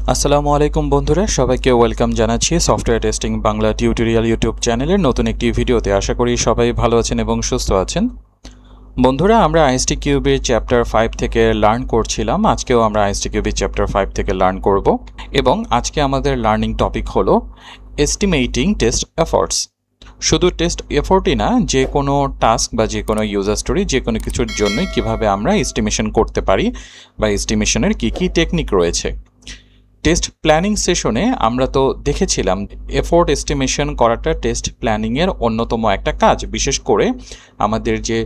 আসসালামু আলাইকুম বন্ধুরা, সবাইকে ওয়েলকাম জানাচ্ছি software testing Bangla tutorial YouTube চ্যানেলের নতুন একটি ভিডিওতে। আশা করি সবাই ভালো আছেন এবং সুস্থ আছেন। বন্ধুরা, আমরা আইএসটি কিউবের চ্যাপ্টার 5 থেকে লার্ন করছিলাম। আজকেও আমরা আইএসটি কিউবের চ্যাপ্টার 5 থেকে লার্ন করব এবং আজকে আমাদের লার্নিং টপিক হলো এস্টিমেটিং টেস্ট এফর্টস। শুধু টেস্ট এফোর্টই না, যে কোনো টাস্ক বা যে কোনো ইউজার স্টোরি, যে কোনো কিছুর জন্যই কীভাবে আমরা এস্টিমেশন করতে পারি বা এস্টিমেশনের কী কী টেকনিক রয়েছে। টেস্ট প্ল্যানিং সেশনে আমরা তো দেখেছিলাম এফোর্ট এস্টিমেশন করাটা টেস্ট প্ল্যানিংয়ের অন্যতম একটা কাজ। বিশেষ করে আমাদের যে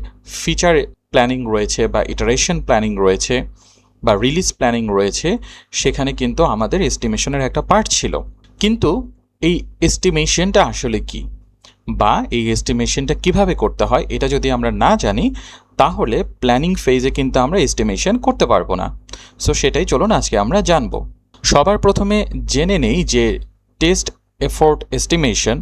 ফিচার প্ল্যানিং রয়েছে বা ইটারেশন প্ল্যানিং রয়েছে বা রিলিজ প্ল্যানিং রয়েছে, সেখানে কিন্তু আমাদের এস্টিমেশনের একটা পার্ট ছিল। কিন্তু এই এস্টিমেশনটা আসলে কি, বা এই এস্টিমেশনটা কিভাবে করতে হয়, এটা যদি আমরা না জানি তাহলে প্ল্যানিং ফেজে কিন্তু আমরা এস্টিমেশন করতে পারবো না। সো সেটাই চলুন আজকে আমরা জানবো। সবার প্রথমে জেনে নেই যে টেস্ট এফোর্ট এস্টিমেশন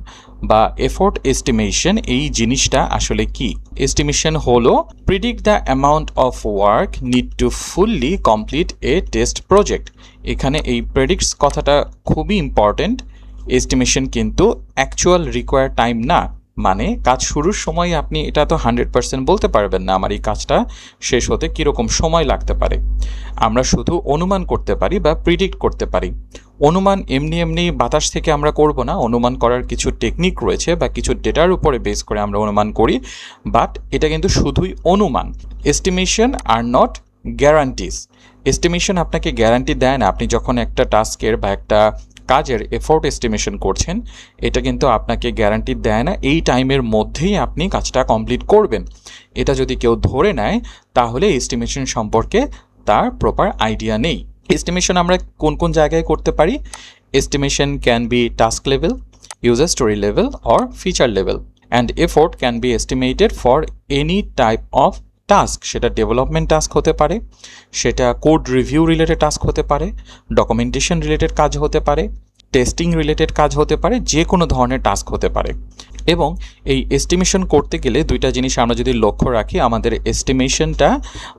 বা এফোর্ট এস্টিমেশন এই জিনিসটা আসলে কি। এস্টিমেশন হলো predict the amount of work need to fully complete A test project. এখানে এই প্রেডিক্টস কথাটা খুবই ইম্পর্টেন্ট। এস্টিমেশন কিন্তু অ্যাকচুয়াল রিকোয়ার টাইম না, মানে কাজ শুরুর সময় আপনি এটা তো 100% বলতে পারবেন না আমার এই কাজটা শেষ হতে কীরকম সময় লাগতে পারে। আমরা শুধু অনুমান করতে পারি বা প্রিডিক্ট করতে পারি। অনুমান এমনি এমনি বাতাস থেকে আমরা করব না। অনুমান করার কিছু টেকনিক রয়েছে বা কিছু ডেটার উপরে বেস করে আমরা অনুমান করি, বাট এটা কিন্তু শুধুই অনুমান। Estimation are not গ্যারান্টিস। এস্টিমেশন আপনাকে গ্যারান্টি দেয় না। আপনি যখন একটা টাস্কের বা একটা কাজের এফোর্ট এস্টিমেশন করছেন, এটা কিন্তু আপনাকে গ্যারান্টি দেয় না এই টাইমের মধ্যেই আপনি কাজটা কমপ্লিট করবেন। এটা যদি কেউ ধরে নেয় তাহলে এস্টিমেশন সম্পর্কে তার প্রপার আইডিয়া নেই। এস্টিমেশন আমরা কোন কোন জায়গায় করতে পারি? Estimation can be task level, user story level or feature level, and effort can be estimated for any type of task. সেটা ডেভেলপমেন্ট টাস্ক হতে পারে, সেটা কোড রিভিউ রিলেটেড টাস্ক হতে পারে, ডকুমেন্টেশন রিলেটেড কাজ হতে পারে, টেস্টিং রিলেটেড কাজ হতে পারে, যে কোনো ধরনের টাস্ক হতে পারে। এবং এই এস্টিমেশন করতে গেলে দুইটা জিনিস আমরা যদি লক্ষ্য রাখি, আমাদের এস্টিমেশনটা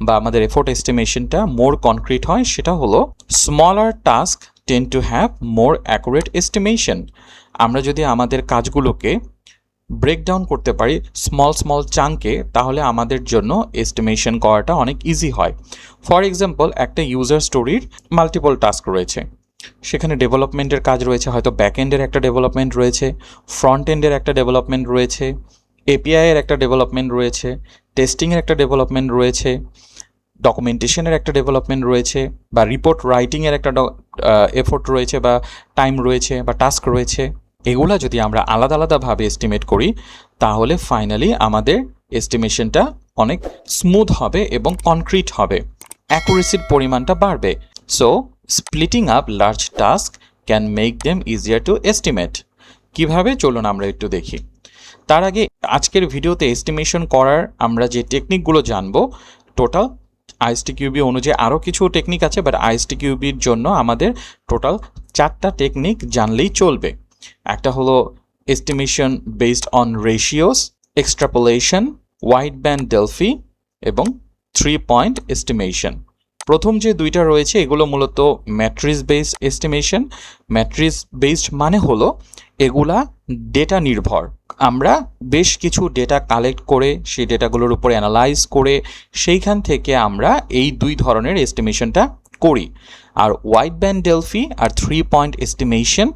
বা আমাদের এফোর্ট এস্টিমেশনটা মোর কনক্রিট হয়। সেটা হলো smaller task tend to have more accurate estimation. আমরা যদি আমাদের কাজগুলোকে ব্রেকডাউন করতে পারি স্মল চাঙ্কে, তাহলে আমাদের জন্য এস্টিমেশন করাটা অনেক ইজি হয়। ফর এক্সাম্পল, একটা ইউজার স্টোরির মাল্টিপল টাস্ক রয়েছে, সেখানে ডেভেলপমেন্টের কাজ রয়েছে, হয়তো ব্যাক এন্ডের একটা ডেভেলপমেন্ট রয়েছে, ফ্রন্ট এন্ডের একটা ডেভেলপমেন্ট রয়েছে, এপিআইয়ের একটা ডেভেলপমেন্ট রয়েছে, টেস্টিংয়ের একটা ডেভেলপমেন্ট রয়েছে, ডকুমেন্টেশনের একটা ডেভেলপমেন্ট রয়েছে, বা রিপোর্ট রাইটিংয়ের একটা এফোর্ট রয়েছে বা টাইম রয়েছে বা টাস্ক রয়েছে। এগুলা যদি আমরা আলাদা আলাদাভাবে এস্টিমেট করি তাহলে ফাইনালি আমাদের এস্টিমেশনটা অনেক স্মুথ হবে এবং কনক্রিট হবে, অ্যাকুরেসির পরিমাণটা বাড়বে। So splitting up large task can make them easier two estimate. কীভাবে, চলুন আমরা একটু দেখি। তার আগে আজকের ভিডিওতে এস্টিমেশন করার আমরা যে টেকনিকগুলো জানবো, টোটাল আইএসটি কিউবি অনুযায়ী আরও কিছু টেকনিক আছে, বাট আইএসটি কিউবির জন্য আমাদের টোটাল 4টা টেকনিক জানলেই চলবে। একটা হলো estimation based on ratios, extrapolation, wide band Delphi এবং 3 পয়েন্ট এস্টিমেশন। প্রথম যে দুইটা রয়েছে এগুলো মূলত matrix based estimation. Matrix based মানে হলো এগুলা ডেটা নির্ভর। আমরা বেশ কিছু ডেটা কালেক্ট করে সেই ডেটাগুলোর উপরে অ্যানালাইজ করে সেইখান থেকে আমরা এই দুই ধরনের এস্টিমেশনটা করি। আর ওয়াইড ব্যান্ড ডেলফি আর 3 পয়েন্ট এস্টিমেশন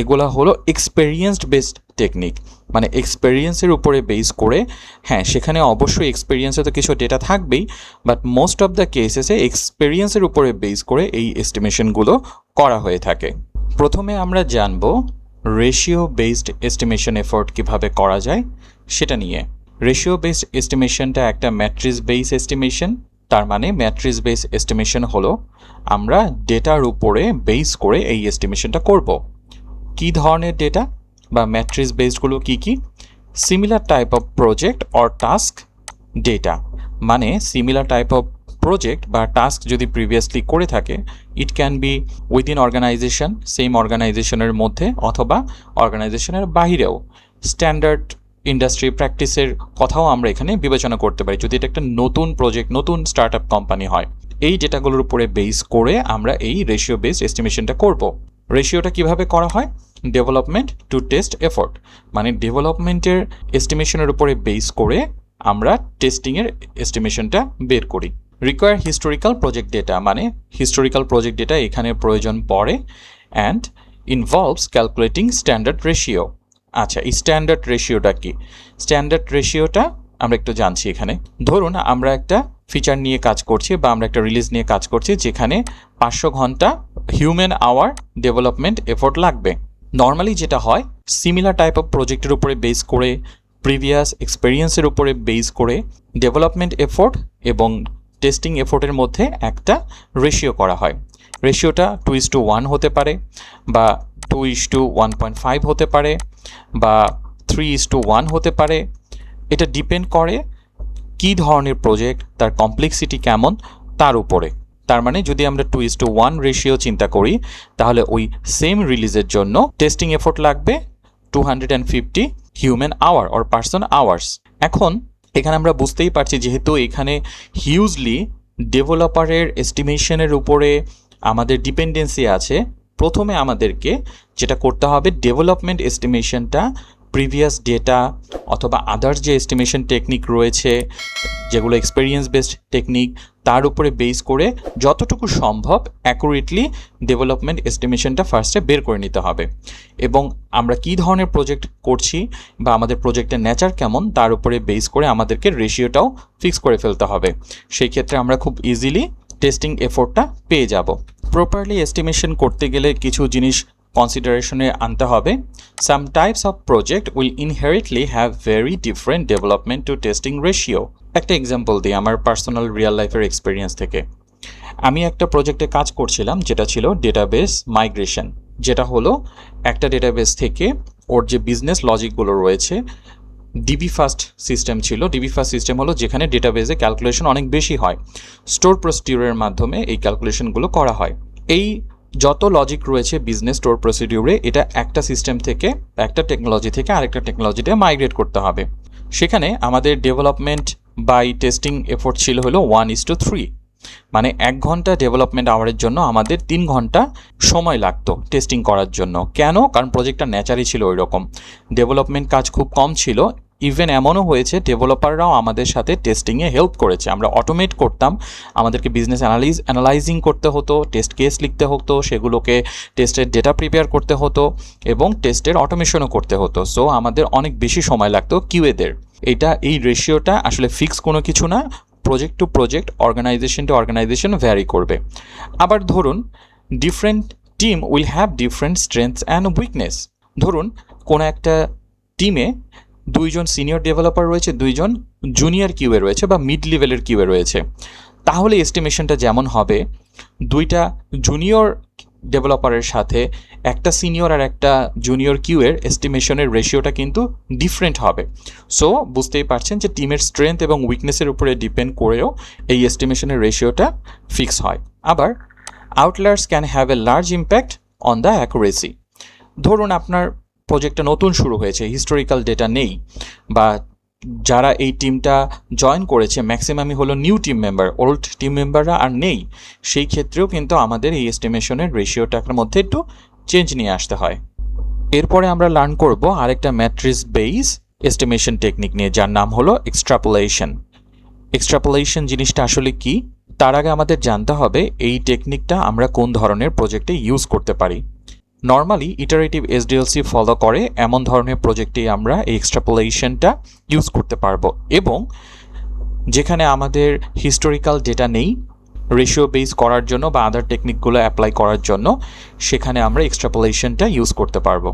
এগুলো হলো এক্সপেরিয়েন্সড বেসড টেকনিক, মানে এক্সপেরিয়েন্সের উপরে বেস করে। হ্যাঁ, সেখানে অবশ্যই এক্সপেরিয়েন্সে তো কিছু ডেটা থাকবেই, বাট মোস্ট অফ দ্য কেসেসে এক্সপেরিয়েন্সের উপরে বেস করে এই এস্টিমেশনগুলো করা হয়ে থাকে। প্রথমে আমরা জানবো রেশিও বেসড এস্টিমেশন এফোর্ট কীভাবে করা যায় সেটা নিয়ে। রেশিও বেসড এস্টিমেশনটা একটা ম্যাট্রিক্স বেস এস্টিমেশন। তার মানে ম্যাট্রিক্স বেস এস্টিমেশন হলো আমরা ডেটার উপরে বেস করে এই এস্টিমেশনটা করব। কী ধরনের ডেটা বা ম্যাট্রিক্স বেসডগুলো কী কী? Similar type of project or task data, মানে সিমিলার টাইপ অফ প্রজেক্ট বা টাস্ক যদি প্রিভিয়াসলি করে থাকে, it can be within organization, same অর্গানাইজেশনের মধ্যে অথবা অর্গানাইজেশনের বাহিরেও। স্ট্যান্ডার্ড ইন্ডাস্ট্রি প্র্যাকটিসের কথাও আমরা এখানে বিবেচনা করতে পারি যদি এটা একটা নতুন প্রজেক্ট, নতুন স্টার্ট আপ কোম্পানি হয়। এই ডেটাগুলোর উপরে বেস করে আমরা এই রেশিও বেসড এস্টিমেশনটা করব। রেশিওটা কিভাবে করা হয়? ডেভেলপমেন্ট টু টেস্ট এফোর্ট, মানে ডেভেলপমেন্টের এস্টিমেশনের উপরে বেস করে আমরা টেস্টিংয়ের এস্টিমেশনটা বের করি। রিকোয়ার হিস্টোরিক্যাল প্রজেক্ট ডেটা, মানে হিস্টোরিক্যাল প্রজেক্ট ডেটা এখানে প্রয়োজন পড়ে। And involves calculating standard ratio. আচ্ছা, এই স্ট্যান্ডার্ড রেশিওটা কি? স্ট্যান্ডার্ড রেশিওটা আমরা একটু জানছি এখানে। ধরুন আমরা একটা ফিচার নিয়ে কাজ করছি বা আমরা একটা রিলিজ নিয়ে কাজ করছি যেখানে 500 ঘন্টা হিউম্যান আওয়ার ডেভেলপমেন্ট এফোর্ট লাগবে। নর্মালি যেটা হয়, সিমিলার টাইপ অফ প্রজেক্টের উপরে বেস করে, প্রিভিয়াস এক্সপেরিয়েন্সের উপরে বেস করে ডেভেলপমেন্ট এফোর্ট এবং টেস্টিং এফোর্টের মধ্যে একটা রেশিও করা হয়। রেশিওটা 2:1 হতে পারে, বা 2:1.5 হতে পারে, বা 3:1 হতে পারে। এটা ডিপেন্ড করে কী ধরনের প্রজেক্ট, তার কমপ্লেক্সিটি কেমন তার উপরে। তার মানে যদি আমরা 2:1 রেশিও চিন্তা করি, তাহলে ওই সেম রিলিজের জন্য টেস্টিং এফোর্ট লাগবে 250 human hour or person hours. এখন এখানে আমরা বুঝতেই পারছি, যেহেতু এখানে হিউজলি ডেভেলপারের এস্টিমেশনের উপরে আমাদের ডিপেন্ডেন্সি আছে, প্রথমে আমাদেরকে যেটা করতে হবে, ডেভেলপমেন্ট এস্টিমেশনটা প্রিভিয়াস ডেটা অথবা আদার্স যে এস্টিমেশন টেকনিক রয়েছে, যেগুলো এক্সপেরিয়েন্স বেসড টেকনিক, তার উপরে বেস করে যতটুকু সম্ভব অ্যাকুরেটলি ডেভেলপমেন্ট এস্টিমেশনটা ফার্স্টে বের করে নিতে হবে। এবং আমরা কী ধরনের প্রজেক্ট করছি বা আমাদের প্রজেক্টের নেচার কেমন তার উপরে বেস করে আমাদেরকে রেশিওটাও ফিক্স করে ফেলতে হবে। সেই ক্ষেত্রে আমরা খুব ইজিলি টেস্টিং এফোর্টটা পেয়ে যাব। প্রপারলি এস্টিমেশন করতে গেলে কিছু জিনিস কনসিডারেশনে আনতে হবে। Some types of project will inherently have very different development to testing ratio. একটা এক্সাম্পল দিই আমার পার্সোনাল রিয়েল লাইফের এক্সপিরিয়েন্স থেকে। আমি একটা প্রজেক্টে কাজ করছিলাম যেটা ছিল ডেটাবেস মাইগ্রেশন, যেটা হলো একটা ডেটাবেস থেকে ওর যে বিজনেস লজিকগুলো রয়েছে, ডিবি ফাস্ট সিস্টেম ছিল। ডিবি ফাস্ট সিস্টেম হলো যেখানে ডেটাবেসে ক্যালকুলেশন অনেক বেশি হয়, স্টোর প্রসিডিউরের মাধ্যমে এই ক্যালকুলেশনগুলো করা হয়। এই যত লজিক রয়েছে বিজনেস স্টোর প্রসিডিউরে, এটা একটা সিস্টেম থেকে, একটা টেকনোলজি থেকে আরেকটা টেকনোলজিতে মাইগ্রেট করতে হবে। সেখানে আমাদের ডেভেলপমেন্ট বাই টেস্টিং এফোর্ট ছিল হলো 1:3, মানে 1 ঘন্টা ডেভেলপমেন্ট আওয়ারের জন্য আমাদের 3 ঘন্টা সময় লাগতো টেস্টিং করার জন্য। কেন? কারণ প্রজেক্টটা নেচারই ছিল ওই রকম, ডেভেলপমেন্ট কাজ খুব কম ছিল। ইভেন এমনও হয়েছে ডেভেলপাররাও আমাদের সাথে টেস্টিংয়ে হেল্প করেছে। আমরা অটোমেট করতাম, আমাদেরকে বিজনেস অ্যানালাইজিং করতে হতো, টেস্ট কেস লিখতে হতো, সেগুলোকে টেস্টের ডেটা প্রিপেয়ার করতে হতো এবং টেস্টের অটোমেশনও করতে হতো। সো আমাদের অনেক বেশি সময় লাগতো কিউএদের। এই রেশিওটা আসলে ফিক্স কোনো কিছু না, project to project, organisation to organisation vary করবে। আবার ধরুন different team will have different strengths and weakness. ধরুন কোনো একটা টিমে 2 জন সিনিয়র ডেভেলপার রয়েছে, 2 জন জুনিয়র কিউএ রয়েছে বা মিড লেভেলের কিউএ রয়েছে। তাহলে এস্টিমেশনটা যেমন হবে, 2টা জুনিয়র ডেভেলপারের সাথে একটা সিনিয়র আর একটা জুনিয়র কিউএর এস্টিমেশনের রেশিওটা কিন্তু ডিফারেন্ট হবে। সো বুঝতেই পারছেন যে টিমের স্ট্রেংথ এবং উইকনেসের উপরে ডিপেন্ড করেও এই এস্টিমেশনের রেশিওটা ফিক্স হয়। আবার outliers can have a large impact on the accuracy. ধরুন আপনার প্রজেক্টটা নতুন শুরু হয়েছে, হিস্টোরিক্যাল ডেটা নেই, বা যারা এই টিমটা জয়েন করেছে ম্যাক্সিমামই হলো new team member, old team মেম্বাররা আর নেই। সেই ক্ষেত্রেও কিন্তু আমাদের এই এস্টিমেশনের রেশিওটার মধ্যে একটু চেঞ্জ নিয়ে আসতে হয়। এরপরে আমরা লার্ন করব আরেকটা ম্যাট্রিক্স বেস এস্টিমেশন টেকনিক নিয়ে, যার নাম হলো এক্সট্রাপোলেশন। এক্সট্রাপোলেশন জিনিসটা আসলে কি, তার আগে আমাদের জানতে হবে এই টেকনিকটা আমরা কোন ধরনের প্রজেক্টে ইউজ করতে পারি। নর্মালি ইটারেটিভ এসডিএলসি ফলো করে এমন ধরনের প্রজেক্টেই আমরা এই এক্সট্রাপোলেশনটা ইউজ করতে পারবো, এবং যেখানে আমাদের হিস্টোরিক্যাল ডেটা নেই রেশিও বেস করার জন্য বা আদার টেকনিকগুলো অ্যাপ্লাই করার জন্য, সেখানে আমরা এক্সট্রাপোলেশনটা ইউজ করতে পারবো।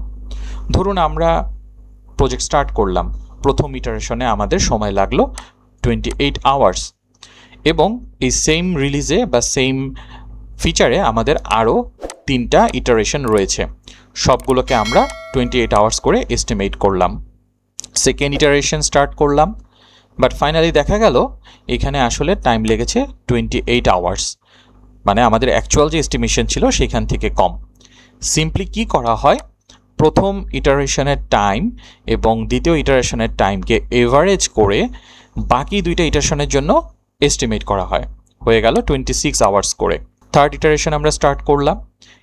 ধরুন আমরা প্রজেক্ট স্টার্ট করলাম, প্রথম ইটারেশনে আমাদের সময় লাগলো 28 আওয়ার্স, এবং এই সেম রিলিজে বা সেম ফিচারে আমাদের আরও 3টা ইটারেশন রয়েছে, সবগুলোকে আমরা 28 আওয়ার্স করে এস্টিমেট করলাম। সেকেন্ড ইটারেশন স্টার্ট করলাম, বাট ফাইনালি দেখা গেল এখানে আসলে টাইম লেগেছে 28 আওয়ার্স, মানে আমাদের অ্যাকচুয়াল যে এস্টিমেশন ছিল সেখান থেকে কম। সিম্পলি কি করা হয়, প্রথম ইটারেশনের টাইম এবং দ্বিতীয় ইটারেশনের টাইমকে এভারেজ করে বাকি 2টা ইটারেশনের জন্য এস্টিমেট করা হয়। হয়ে গেল 26 আওয়ার্স করে। থার্ড ইটারেশন আমরা স্টার্ট করলাম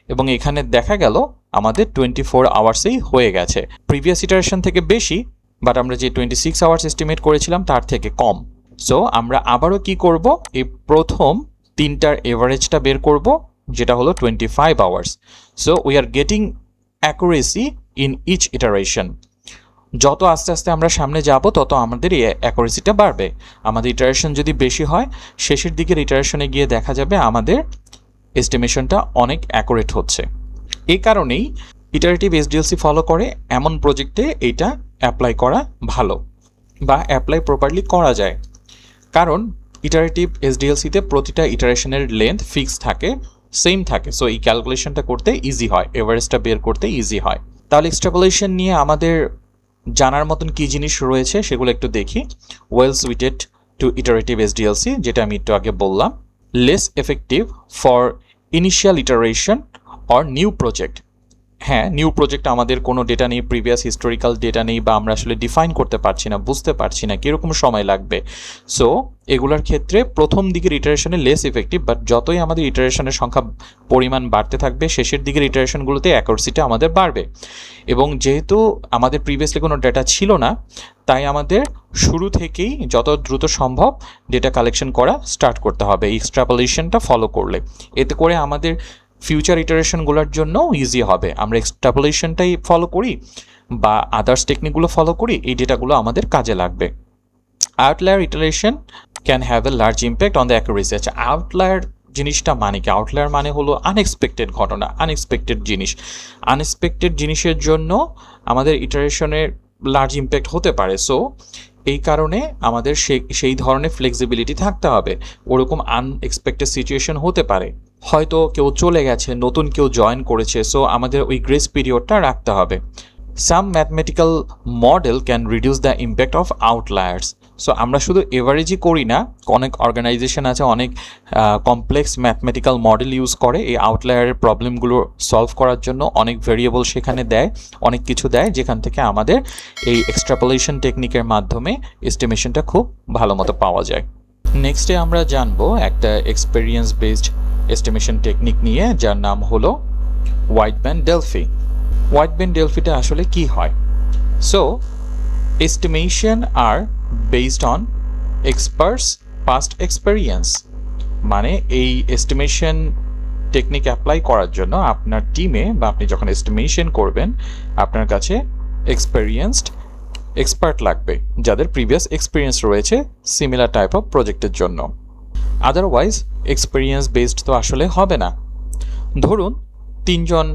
এবং এখানে দেখা গেল আমাদের 24 আওয়ার্সেই হয়ে গেছে। প্রিভিয়াস ইটারেশন থেকে বেশি, বাট আমরা যে 26 আওয়ার্স এস্টিমেট করেছিলাম তার থেকে কম। সো আমরা আবারও কি করব, এই প্রথম তিনটার এভারেজটা বের করব, যেটা হলো 25 hours. So we are getting accuracy in each iteration. যত আস্তে আস্তে আমরা সামনে যাব তত আমাদের এই অ্যাকুরেসিটা বাড়বে। আমাদের ইটারেশন যদি বেশি হয়, শেষের দিকের ইটারেশনে গিয়ে দেখা যাবে আমাদের এস্টিমেশনটা অনেক অ্যাকুরেট হচ্ছে। এই কারণেই ইটারেটিভ এসডিএলসি ফলো করে এমন প্রজেক্টে এইটা অ্যাপ্লাই করা ভালো, বা অ্যাপ্লাই প্রপারলি করা যায়। কারণ ইটারেটিভ এসডিএলসিতে প্রতিটা ইটারেশনের লেন্থ ফিক্স থাকে, সেম থাকে। সো এই ক্যালকুলেশনটা করতে ইজি হয়, এভারেজটা বের করতে ইজি হয়। তাহলে এক্সট্রাপোলেশন নিয়ে আমাদের জানার মতন কী জিনিস রয়েছে সেগুলো একটু দেখি। ওয়েল সুইটেড টু ইটারেটিভ এসডিএলসি, যেটা আমি একটু আগে বললাম। Less effective for initial iteration or new project. হ্যাঁ, নিউ প্রজেক্ট আমাদের কোনো ডেটা নেই, প্রিভিয়াস হিস্টোরিক্যাল ডেটা নেই, বা আমরা আসলে ডিফাইন করতে পারছি না, বুঝতে পারছি না কীরকম সময় লাগবে। সো এগুলোর ক্ষেত্রে প্রথম দিকের ইটারেশনে লেস ইফেক্টিভ, বাট যতই আমাদের ইটারেশনের সংখ্যা পরিমাণ বাড়তে থাকবে, শেষের দিকের ইটারেশনগুলোতে অ্যাকুরেসিটা আমাদের বাড়বে। এবং যেহেতু আমাদের প্রিভিয়াসলি কোনো ডেটা ছিল না, তাই আমাদের শুরু থেকেই যত দ্রুত সম্ভব ডেটা কালেকশন করা স্টার্ট করতে হবে এই এক্সট্রাপোলেশনটা ফলো করলে। এতে করে আমাদের ফিউচার ইটারেশনগুলোর জন্য ইজি হবে। আমরা এক্সট্রাপোলেশনটাই ফলো করি বা আদার্স টেকনিকগুলো ফলো করি, এই ডেটাগুলো আমাদের কাজে লাগবে। Outlier iteration can have a large impact on the accuracy. আচ্ছা, আউটলায়ার জিনিসটা মানে কি? আউটলায়ার মানে হলো আনএক্সপেক্টেড ঘটনা, আনএক্সপেক্টেড জিনিস। আনএক্সপেক্টেড জিনিসের জন্য আমাদের ইটারেশনের লার্জ ইম্প্যাক্ট হতে পারে। সো এই কারণে আমাদের সেই ধরনের ফ্লেক্সিবিলিটি থাকতে হবে। ওরকম আনএক্সপেক্টেড সিচুয়েশন হতে পারে, হয়তো কেউ চলে গেছে, নতুন কেউ জয়েন করেছে, সো আমাদের ওই গ্রেস পিরিয়ডটা রাখতে হবে। Some mathematical model can reduce the impact of outliers. So আমরা শুধু এভারেজই করি না, অনেক অর্গানাইজেশন আছে অনেক কমপ্লেক্স ম্যাথমেটিক্যাল মডেল ইউজ করে এই আউটলায়ারের প্রবলেমগুলো সলভ করার জন্য। অনেক ভেরিয়েবল সেখানে দেয়, অনেক কিছু দেয়, যেখান থেকে আমাদের এই এক্সট্রাপোলেশন টেকনিকের মাধ্যমে এস্টিমেশনটা খুব ভালো মতো পাওয়া যায়। নেক্সটে আমরা জানবো একটা এক্সপেরিয়েন্স বেসড এস্টিমেশন টেকনিক নিয়ে, যার নাম হলো হোয়াইটম্যান-ডেলফি। হোয়াইটম্যান-ডেলফিটা আসলে কি হয়? So estimation are based on experts past experience. মানে এই এস্টিমেশন টেকনিক অ্যাপ্লাই করার জন্য আপনার টিমে বা আপনি যখন এস্টিমেশন করবেন, আপনার কাছে এক্সপার্ট লাগবে, যাদের প্রিভিয়াস এক্সপিরিয়েন্স রয়েছে সিমিলার টাইপ অফ প্রজেক্টের জন্য। আদারওয়াইজ এক্সপিরিয়েন্স বেসড তো আসলে হবে না। ধরুন 3 জন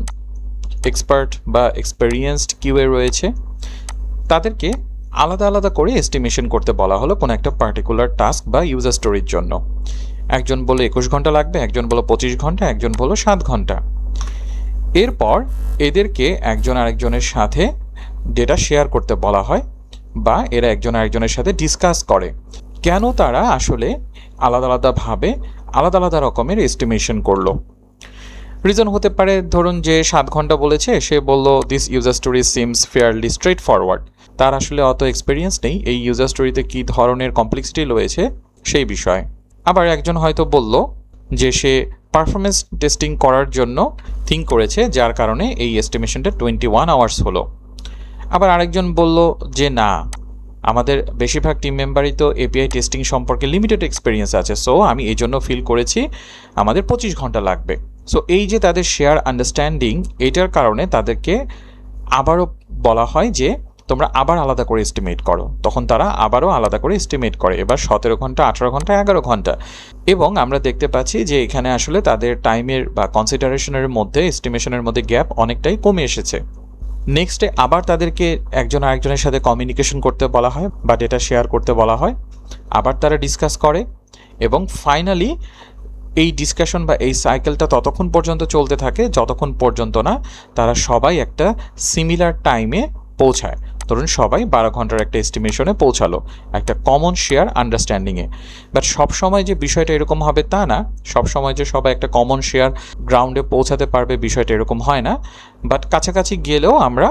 এক্সপার্ট বা এক্সপেরিয়েন্সড কিউএ রয়েছে, তাদেরকে আলাদা আলাদা করে এস্টিমেশন করতে বলা হলো কোনো একটা পার্টিকুলার টাস্ক বা ইউজার স্টোরির জন্য। একজন বলে 21 ঘন্টা লাগবে, একজন বলো 25 ঘন্টা, একজন বলো 7 ঘন্টা। এরপর এদেরকে একজন আরেকজনের সাথে ডেটা শেয়ার করতে বলা হয়, বা এরা একজন আরেকজনের সাথে ডিসকাস করে কেন তারা আসলে আলাদা আলাদাভাবে আলাদা আলাদা রকমের এস্টিমেশন করলো। রিজন হতে পারে, ধরুন যে 7 ঘন্টা বলেছে, সে বলল this user story seems fairly straight forward. তার আসলে অত এক্সপিরিয়েন্স নেই এই ইউজার স্টোরিতে কী ধরনের কমপ্লেক্সিটি রয়েছে সেই বিষয়ে। আবার একজন হয়তো বলল যে সে পারফরমেন্স টেস্টিং করার জন্য থিঙ্ক করেছে, যার কারণে এই এস্টিমেশনটা 21 আওয়ার্স হলো। আবার আরেকজন বলল যে না, আমাদের বেশিরভাগ টিম মেম্বারই তো এপিআই টেস্টিং সম্পর্কে লিমিটেড এক্সপিরিয়েন্স আছে, সো আমি এই জন্য ফিল করেছি আমাদের 25 ঘন্টা লাগবে। সো এই যে তাদের শেয়ার আন্ডারস্ট্যান্ডিং, এটার কারণে তাদেরকে আবারও বলা হয় যে তোমরা আবার আলাদা করে এস্টিমেট করো। তখন তারা আবারও আলাদা করে এস্টিমেট করে, এবার 17 ঘন্টা, 18 ঘন্টা, 11 ঘন্টা। এবং আমরা দেখতে পাচ্ছি যে এখানে আসলে তাদের টাইমের বা কনসিডারেশনের মধ্যে, এস্টিমেশনের মধ্যে গ্যাপ অনেকটাই কমে এসেছে। নেক্সটে আবার তাদেরকে একজন আরেকজনের সাথে কমিউনিকেশন করতে বলা হয় বা ডেটা শেয়ার করতে বলা হয়, আবার তারা ডিসকাস করে, এবং ফাইনালি এই ডিসকাশন বা এই সাইকেলটা ততক্ষণ পর্যন্ত চলতে থাকে যতক্ষণ পর্যন্ত না তারা সবাই একটা সিমিলার টাইমে পৌঁছায়। ধরুন সবাই 12 ঘন্টার একটা এস্টিমেশনে পৌঁছালো, একটা কমন শেয়ার আন্ডারস্ট্যান্ডিংয়ে। বাট সবসময় যে বিষয়টা এরকম হবে তা না, সবসময় যে সবাই একটা কমন শেয়ার গ্রাউন্ডে পৌঁছাতে পারবে বিষয়টা এরকম হয় না। বাট কাছাকাছি গেলেও আমরা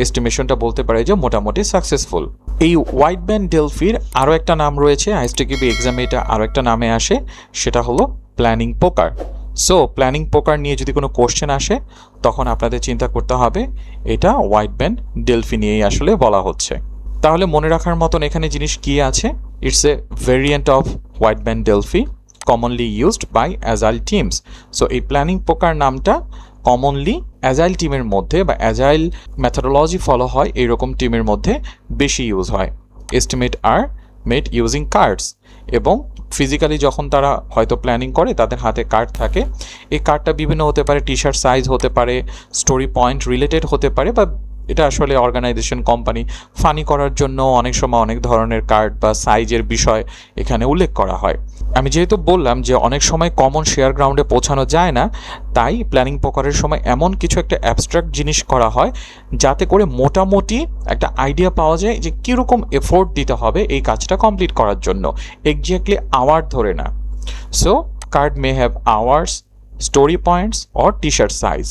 এস্টিমেশনটা বলতে পারে যে মোটামুটি সাকসেসফুল। এই হোয়াইট ব্যান্ড ডেলফির আরও একটা নাম রয়েছে, আইএসটিকিউবি এক্সামে এটা আরও একটা নামে আসে, সেটা হলো প্ল্যানিং পোকার। সো প্ল্যানিং পোকার নিয়ে যদি কোনো কোশ্চেন আসে তখন আপনাদের চিন্তা করতে হবে এটা হোয়াইট ব্যান্ড ডেলফি নিয়েই আসলে বলা হচ্ছে। তাহলে মনে রাখার মতন এখানে জিনিস কী আছে? It's a variant of wide band Delphi commonly used by agile teams. So এই প্ল্যানিং পোকার নামটা কমনলি অ্যাজাইল টিমের মধ্যে বা অ্যাজাইল মেথোডোলজি ফলো হয় এইরকম টিমের মধ্যে বেশি ইউজ হয়। Estimate are made using cards, এবং ফিজিক্যালি যখন তারা হয়তো প্ল্যানিং করে তাদের হাতে কার্ড থাকে, এই কার্ডটা বিভিন্ন হতে পারে, টি শার্ট সাইজ হতে পারে, স্টোরি পয়েন্ট রিলেটেড হতে পারে, বা এটা আসলে অর্গানাইজেশন কোম্পানি ফানি করার জন্য অনেক সময় অনেক ধরনের কার্ড বা সাইজের বিষয় এখানে উল্লেখ করা হয়। আমি যেহেতু বললাম যে অনেক সময় কমন শেয়ার গ্রাউন্ডে পৌঁছানো যায় না, তাই প্ল্যানিং পোকারের সময় এমন কিছু একটা অ্যাবস্ট্রাক্ট জিনিস করা হয় যাতে করে মোটামুটি একটা আইডিয়া পাওয়া যায় যে কীরকম এফোর্ট দিতে হবে এই কাজটা কমপ্লিট করার জন্য, এক্স্যাক্টলি আওয়ার ধরে না। So card may have hours, story points or T shirt size,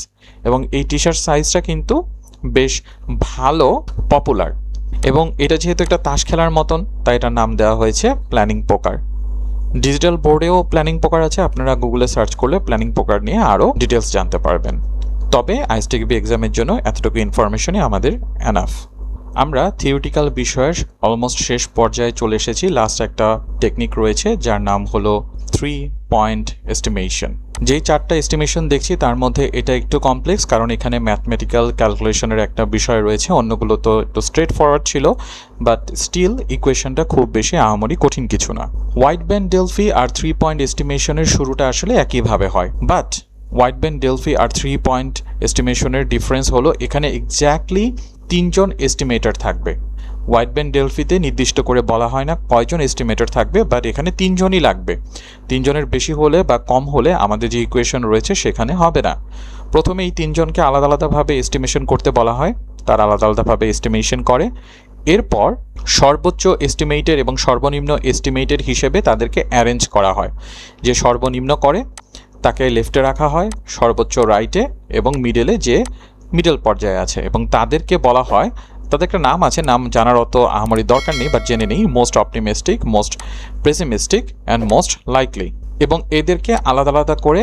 এবং এই টি শার্ট সাইজটা কিন্তু বেশ ভালো পপুলার, এবং এটা যেহেতু একটা তাস খেলার মতন তাই এটার নাম দেওয়া হয়েছে প্ল্যানিং পোকার। ডিজিটাল বোর্ডেও প্ল্যানিং পোকার আছে, আপনারা গুগলে সার্চ করলে প্ল্যানিং পোকার নিয়ে আরও ডিটেলস জানতে পারবেন। তবে আইএসটিকিউবি এক্সামের জন্য এতটুকু ইনফরমেশনই আমাদের এনাফ। আমরা থিওরিটিক্যাল বিষয়ের অলমোস্ট শেষ পর্যায়ে চলে এসেছি। লাস্ট একটা টেকনিক রয়েছে যার নাম হলো 3 পয়েন্ট এস্টিমেশন। যেই 4টা এস্টিমেশন দেখছি তার মধ্যে এটা একটু কমপ্লেক্স, কারণ এখানে ম্যাথমেটিক্যাল ক্যালকুলেশনের একটা বিষয় রয়েছে, অন্যগুলো তো একটু স্ট্রেট ফরওয়ার্ড ছিল, বাট স্টিল ইকুয়েশনটা খুব বেশি আহামরি কঠিন কিছু না। হোয়াইট ব্যান্ড ডেলফি আর 3 পয়েন্ট এস্টিমেশনের শুরুটা আসলে একইভাবে হয়, বাট হোয়াইট ব্যান্ড ডেলফি আর 3 পয়েন্ট এস্টিমেশনের ডিফারেন্স হলো এখানে এক্স্যাক্টলি 3জন এস্টিমেটর থাকবে। হোয়াইট ব্যান্ড ডেলফিতে নির্দিষ্ট করে বলা হয় না কয়জন এস্টিমেটর থাকবে, বাট এখানে 3জনই লাগবে। 3জনের বেশি হলে বা কম হলে আমাদের যে ইকুয়েশন রয়েছে সেখানে হবে না। প্রথমে এই 3জনকে আলাদা আলাদাভাবে এস্টিমেশন করতে বলা হয়, তারা আলাদা আলাদাভাবে এস্টিমেশন করে। এরপর সর্বোচ্চ এস্টিমেটের এবং সর্বনিম্ন এস্টিমেটের হিসেবে তাদেরকে অ্যারেঞ্জ করা হয়। যে সর্বনিম্ন করে তাকে লেফটে রাখা হয়, সর্বোচ্চ রাইটে, এবং মিডলে যে মিডল পর্যায়ে আছে, এবং তাদেরকে বলা হয়, তাদের একটা নাম আছে, নাম জানার অত আহামরি দরকার নেই, বাট জেনে নেই, most optimistic, most pessimistic and most likely. এবং এদেরকে আলাদা আলাদা করে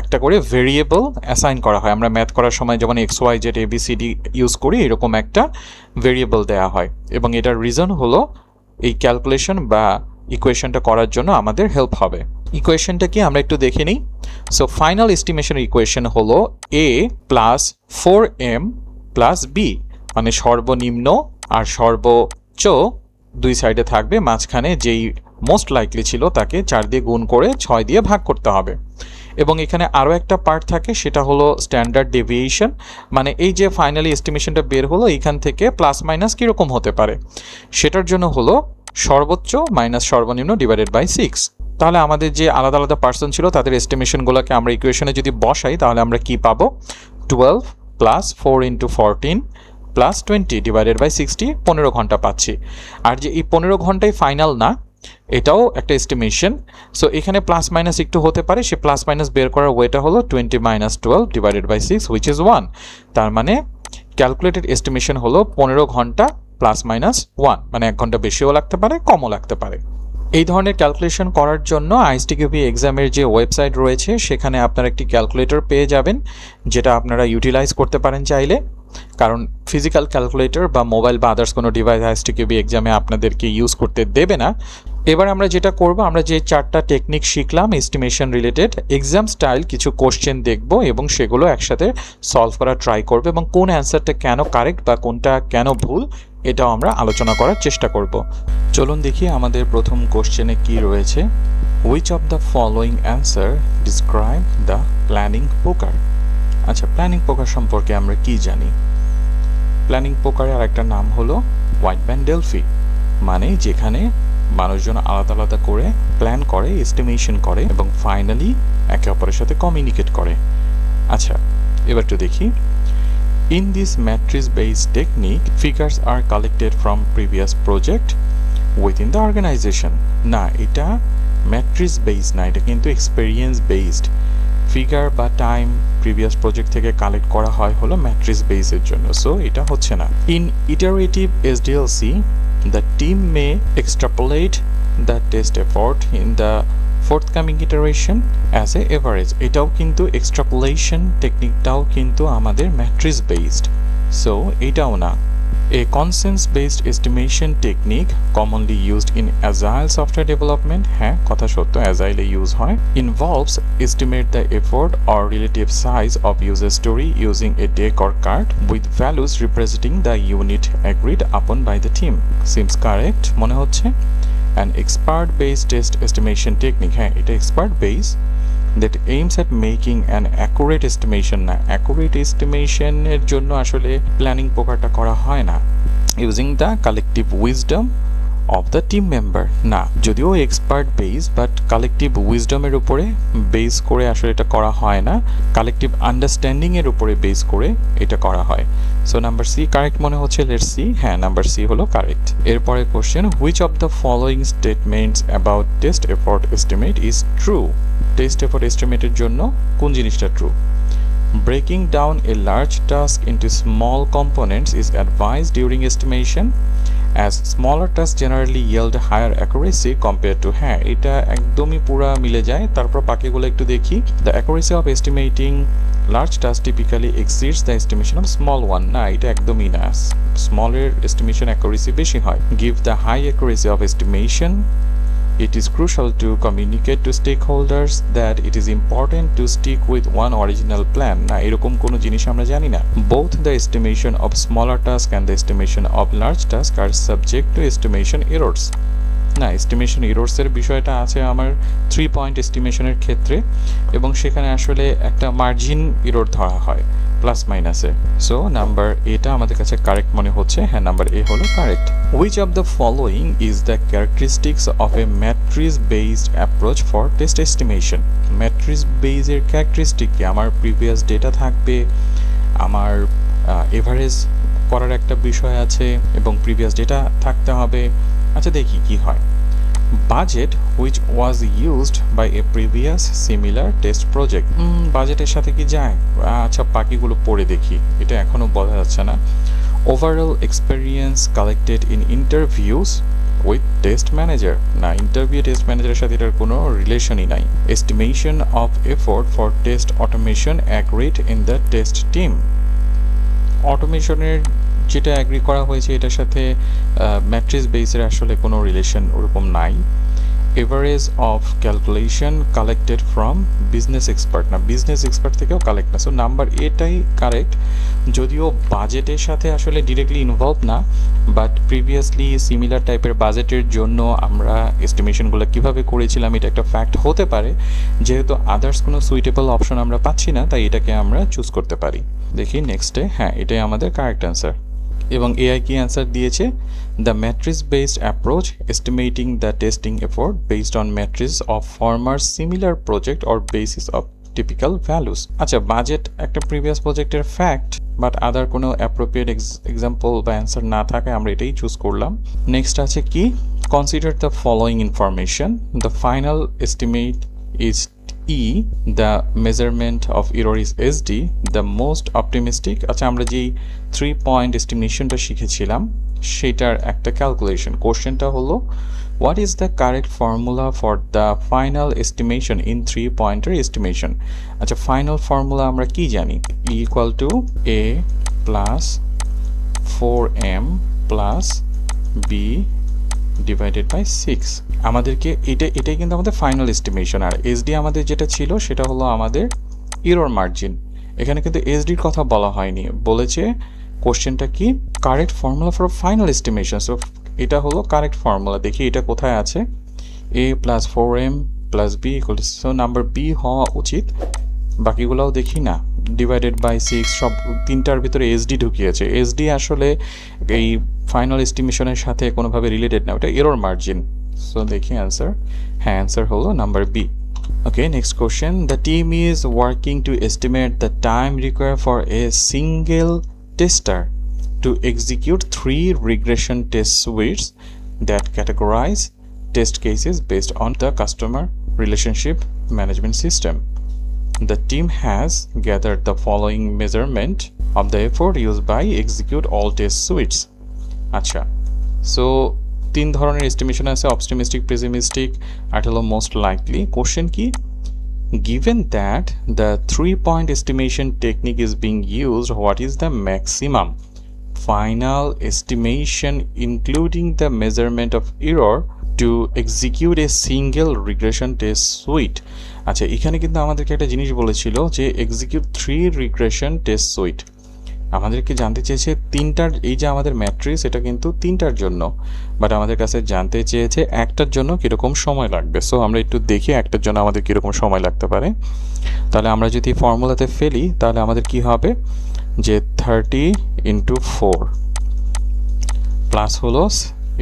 একটা করে ভেরিয়েবল অ্যাসাইন করা হয়। আমরা ম্যাথ করার সময় যেমন XY Z ABCD ইউজ করি, এরকম একটা ভেরিয়েবল দেওয়া হয়, এবং এটার রিজন হলো এই ক্যালকুলেশন বা ইকুয়েশনটা করার জন্য আমাদের হেল্প হবে। ইকুয়েশনটা কি আমরা একটু দেখে নিই। সো ফাইনাল এস্টিমেশন ইকুয়েশন হলো A plus 4M plus B, মানে সর্বনিম্ন আর সর্বোচ্চ দুই সাইডে থাকবে, মাঝখানে যেই মোস্ট লাইকলি ছিল তাকে 4 দিয়ে গুণ করে 6 দিয়ে ভাগ করতে হবে। এবং এখানে আরও একটা পার্ট থাকে, সেটা হলো স্ট্যান্ডার্ড ডেভিয়েশন, মানে এই যে ফাইনালি এস্টিমেশনটা বের হলো এইখান থেকে প্লাস মাইনাস কীরকম হতে পারে সেটার জন্য হলো সর্বোচ্চ মাইনাস সর্বনিম্ন ডিভাইডেড বাই 6। তাহলে আমাদের যে আলাদা আলাদা পার্সন ছিল তাদের এস্টিমেশনগুলোকে আমরা ইকুয়েশনে যদি বসাই তাহলে আমরা কি পাবো? 12 plus 4 into 14 plus 20 divided by 60, 15 ঘন্টা পাচ্ছি। আর যে এই 15 ঘন্টাই ফাইনাল না, এটাও একটা এস্টিমেশন। সো এখানে প্লাস মাইনাস একটু হতে পারে, সে প্লাস মাইনাস বের করার ওয়েটা হলো 20 minus 12 divided by 6 which is 1। তার মানে ক্যালকুলেটেড এস্টিমেশন হলো 15 ঘন্টা প্লাস মাইনাস 1, মানে 1 ঘন্টা বেশিও লাগতে পারে কমও লাগতে পারে। এই ধরনের ক্যালকুলেশন করার জন্য আইএসটিকিউবি এক্সামের যে ওয়েবসাইট রয়েছে সেখানে আপনারা একটি ক্যালকুলেটর পেয়ে যাবেন, যেটা আপনারা ইউটিলাইজ করতে পারেন চাইলে, কারণ ফিজিক্যাল ক্যালকুলেটর বা মোবাইল বা আদার্স কোনো ডিভাইস আইএসটিকিউবি এক্সামে আপনাদেরকে ইউজ করতে দেবে না। এবার আমরা যেটা করব, আমরা যে 4টা টেকনিক শিখলাম এস্টিমেশন রিলেটেড, এক্সাম স্টাইল কিছু কোশ্চেন দেখব এবং সেগুলো একসাথে সলভ করার ট্রাই করব, এবং কোন অ্যান্সারটা কেন কারেক্ট বা কোনটা কেন ভুল এটাও আমরা আলোচনা করার চেষ্টা করব। চলুন দেখি আমাদের প্রথম কোশ্চেনে কি রয়েছে। Which of the following answer describe the planning পোকার। আচ্ছা, প্ল্যানিং পোকার সম্পর্কে আমরা কি জানি? প্ল্যানিং পোকারের আরেকটা নাম হলো হোয়াইট ব্যান্ড ডেলফি, মানে যেখানে মানুষজন আলাদা আলাদা করে প্ল্যান করে, এস্টিমেশন করে এবং ফাইনালি একে অপরের সাথে কমিউনিকেট করে। আচ্ছা, এবার একটু দেখি। In this matrix-based technique, figures are collected from previous project within the organization. না, এটা matrix based না, এটা কিন্তু experience based. ফিগার বা টাইম প্রিভিয়াস প্রজেক্ট থেকে কালেক্ট করা হয় হলো ম্যাট্রিক্স বেসের জন্য, সো এটা হচ্ছে না। In iterative SDLC the team may extrapolate the test effort in the forthcoming iteration as a average. এটাও কিন্তু এক্সট্রাপোলেশন টেকনিকটাও কিন্তু আমাদের ম্যাট্রিক্স বেসড, সো এটাও না। A consensus-based estimation technique commonly used in agile software development, হ্যাঁ কথা সত্য, agile এ use হয়, involves estimate the effort or relative size of user story using a deck or card with values representing the unit agreed upon by the team. Seems correct মনে হচ্ছে। An expert-based test estimation technique, হ্যাঁ এটা expert based, that aims at making an accurate estimation, না accurate estimation এর জন্য আসলে planning প্রকারটা করা হয় না, using the collective wisdom of the team member, না যদিও এক্সপার্ট বেস বাট কালেকটিভ উইজডমের উপরে বেস করে আসলে এটা করা হয় না, কালেকটিভ আন্ডারস্ট্যান্ডিং এর উপরে বেস করে এটা করা হয়। সো নাম্বার সি কারেক্ট মনে হচ্ছে, লেটস সি, হ্যাঁ নাম্বার সি হলো কারেক্ট। এরপরে question, which of the following statements about test effort estimate is true? Test effort এস্টিমেটের জন্য কোন জিনিসটা true? Breaking down a large task into small components is advised during estimation, as smaller tasks generally yield higher accuracy compared to, হ্যাঁ এটা একদমই পুরা মিলে যায়। তারপর বাকিগুলো একটু দেখি। The accuracy of estimating large tasks typically exceeds the estimation of small one, না এটা একদমই না, স্মলের estimation accuracy বেশি হয়। Give the high accuracy of estimation, it is crucial to communicate to stakeholders that it is important to stick with one original plan, না এরকম কোনো জিনিস আমরা জানি না। Both the estimation of smaller task and the estimation of large task are subject to estimation errors, না estimation errors এর বিষয়টা আছে আমার 3 পয়েন্ট এস্টিমেশনের ক্ষেত্রে, এবং সেখানে আসলে একটা মার্জিন এরর ধরা হয় প্লাস মাইনাসে। সো নাম্বার এটা আমাদের কাছে কারেক্ট মনে হচ্ছে, হ্যাঁ নাম্বার এ হলো correct. Which of the following is the characteristics of a matrix based approach for test estimation? matrix based এর ক্যারেক্টারিস্টিক কি? আমার প্রিভিয়াস ডেটা থাকবে, আমার এভারেজ করার একটা বিষয় আছে এবং প্রিভিয়াস ডেটা থাকতে হবে। আচ্ছা দেখি কি হয়। Budget which was used by a previous similar test project, বাজেটের সাথে কি যায়? আচ্ছা বাকিগুলো পড়ে দেখি, এটা এখনো বোঝা যাচ্ছে না। Overall experience collected in interviews with test manager, না ইন্টারভিউ টেস্ট ম্যানেজারের সাথে এটার কোনো রিলেশনই নাই। Estimation of effort for test automation agreed in the test team, অটোমেশনের যেটা অ্যাগ্রি করা হয়েছে এটার সাথে ম্যাট্রিক্স বেসের আসলে কোনো রিলেশন ওরকম নাই। Average of calculation collected from business expert, না বিজনেস এক্সপার্ট থেকেও কালেক্ট না, সো নাম্বার এটাই কারেক্ট। যদিও বাজেটের সাথে আসলে ডিরেক্টলি ইনভলভ না, বাট প্রিভিয়াসলি সিমিলার টাইপের বাজেটের জন্য আমরা এস্টিমেশনগুলো কিভাবে করেছিলাম এটা একটা ফ্যাক্ট হতে পারে। যেহেতু আদার্স কোনো সুইটেবল অপশন আমরা পাচ্ছি না, তাই এটাকে আমরা চুজ করতে পারি। দেখি নেক্সটে, হ্যাঁ এটাই আমাদের কারেক্ট অ্যান্সার। এবং এআই কি অ্যান্সার দিয়েছে? The matrix based approach estimating the testing effort based on matrix of former similar project or basis of typical values. আচ্ছা বাজেট একটা প্রিভিয়াস প্রজেক্টের ফ্যাক্ট, বাট আদার কোনো অ্যাপ্রোপ্রিয়েট এক্সাম্পল বা answer না থাকায় আমরা এটাই চুজ করলাম। নেক্সট আছে কি? Consider the following information, the final estimate is E, the measurement of error is SD, the most optimistic। আচ্ছা আমরা যেই 3 পয়েন্ট এস্টিমেশনটা শিখেছিলাম সেটার একটা ক্যালকুলেশন। কোশ্চেনটা হলো what is the correct formula for the final estimation in 3 pointer estimation? আচ্ছা final formula আমরা কি জানি? E equal to A plus 4M plus B divided by 6। আমাদেরকে এটাই কিন্তু আমাদের ফাইনাল এস্টিমেশন, আর এসডি আমাদের যেটা ছিল সেটা হলো আমাদের এরর মার্জিন। এখানে কিন্তু এসডির কথা বলা হয়নি, বলেছে কোশ্চেনটা কি correct formula for final estimation. So এটা হলো কারেক্ট ফর্মুলা। দেখি এটা কোথায় আছে, A plus 4M plus B equal to, so number B হওয়া উচিত। বাকিগুলোও দেখি না, ডিভাইডেড বাই 6, সব তিনটার ভিতরে এসডি ঢুকিয়েছে। এসডি আসলে এই ফাইনাল এস্টিমেশনের সাথে কোনোভাবে রিলেটেড না, ওটা এরর মার্জিন। সো দেখি অ্যান্সার, হ্যাঁ অ্যান্সার হলো number B. Okay next question, the team is working to estimate the time required for a single tester to execute 3 regression test suites that categorize test cases based on the customer relationship management system. The team has gathered the following measurement of the effort used by execute all test suites. আচ্ছা, so 3 ধরনের estimation আছে, optimistic, pessimistic, আর হলো most likely. Question কি? Given that the 3-point estimation technique is being used, what is the maximum final estimation including the measurement of error to execute a single regression test suite? আচ্ছা, এখানে কিন্তু আমাদেরকে একটা জিনিস বলেছিল যে execute 3 regression test suite। আমাদেরকে জানতে চেয়েছে তিনটার, এই যে আমাদের ম্যাট্রিক্স এটা কিন্তু তিনটার জন্য, বাট আমাদের কাছে জানতে চেয়েছে একটার জন্য কীরকম সময় লাগবে। সো আমরা একটু দেখি একটার জন্য আমাদের কীরকম সময় লাগতে পারে। তাহলে আমরা যদি ফর্মুলাতে ফেলি তাহলে আমাদের কি হবে যে 30 × 4 প্লাস হলো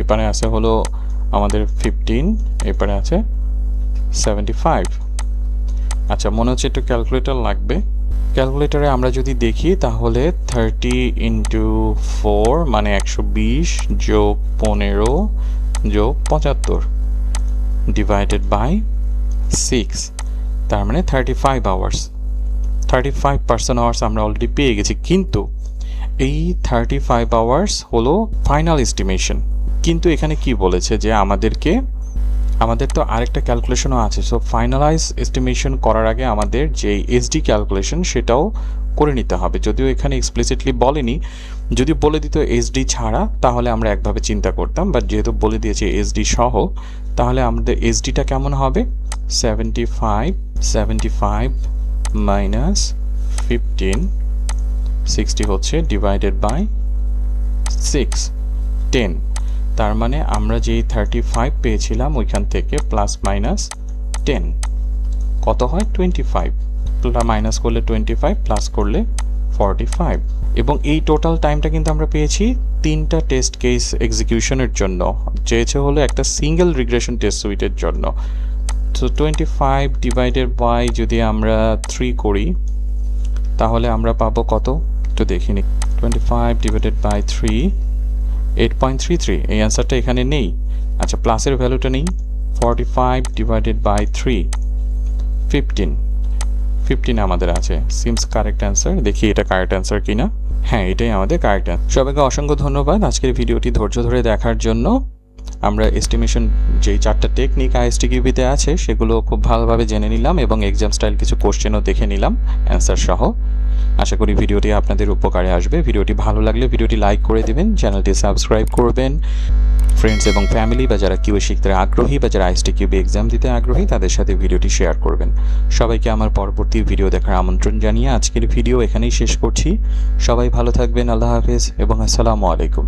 এপারে আছে হলো আমাদের 15, এপারে আছে 75। আচ্ছা, মনে হচ্ছে একটু ক্যালকুলেটর লাগবে। ক্যালকুলেটরে আমরা যদি দেখি তাহলে 30 × 4 মানে 120 যোগ 15 যোগ 75 ডিভাইডেড বাই 6, তার মানে 35 আওয়ার্স। 35% আওয়ার্স আমরা অলরেডি পেয়ে গেছি, কিন্তু এই 35 আওয়ার্স হলো ফাইনাল এস্টিমেশন। কিন্তু এখানে কি বলেছে যে আমাদের তো আরেকটা ক্যালকুলেশনও আছে। সো ফাইনালাইজ এস্টিমেশন করার আগে আমাদের যে এসডি ক্যালকুলেশন সেটাও করে নিতে হবে। যদিও এখানে এক্সপ্লিসিটলি বলেনি, যদি বলে দিত এসডি ছাড়া তাহলে আমরা একভাবে চিন্তা করতাম, বাট যেহেতু বলে দিয়েছে এসডি সহ, তাহলে আমাদের এসডিটা কেমন হবে? 75 মাইনাস 15, 60 হচ্ছে ডিভাইডেড বাই 6, 10। তার মানে আমরা যেই 35 পেয়েছিলাম ওইখান থেকে প্লাস মাইনাস 10 কত হয়? 25। মাইনাস করলে 25, প্লাস করলে 45। এবং এই টোটাল টাইমটা কিন্তু আমরা পেয়েছি তিনটা টেস্ট কেস এক্সিকিউশনের জন্য, চেয়েছে হলো একটা সিঙ্গেল রিগ্রেশন টেস্ট সুইটের জন্য। তো 25 ডিভাইডেড বাই যদি আমরা 3 করি তাহলে আমরা পাবো কত? তো দেখিনি। 25 ডিভাইডেড বাই 3, 8.33। এই অ্যান্সারটা এখানে নেই। আচ্ছা, প্লাসের ভ্যালুটা নেই। 45 ডিভাইডেড বাই 3, 15 আমাদের আছে। Seems correct answer. দেখি এটা কারেক্ট অ্যান্সার কিনা। হ্যাঁ, এটাই আমাদের কারেক্ট অ্যান্সার। সবাইকে অসংখ্য ধন্যবাদ আজকের ভিডিওটি ধৈর্য ধরে দেখার জন্য। আমরা এস্টিমেশন যেই 4টা টেকনিক আইএসটিকিউবিতে আছে সেগুলো খুব ভালোভাবে জেনে নিলাম এবং এক্সাম স্টাইল কিছু কোশ্চেনও দেখে নিলাম অ্যান্সার সহ। আশা করি ভিডিওটি আপনাদের উপকারে আসবে। ভিডিওটি ভালো লাগলে ভিডিওটি লাইক করে দিবেন, চ্যানেলটি সাবস্ক্রাইব করবেন। ফ্রেন্ডস এবং ফ্যামিলি বা যারা কিউএ শিখতে আগ্রহী বা যারা আইএসটিকিউবি এক্সাম দিতে আগ্রহী তাদের সাথে ভিডিওটি শেয়ার করবেন। সবাইকে আমার পরবর্তী ভিডিও দেখার আমন্ত্রণ জানিয়ে আজকের ভিডিও এখানেই শেষ করছি। সবাই ভালো থাকবেন। আল্লাহ হাফেজ এবং আসসালামু আলাইকুম।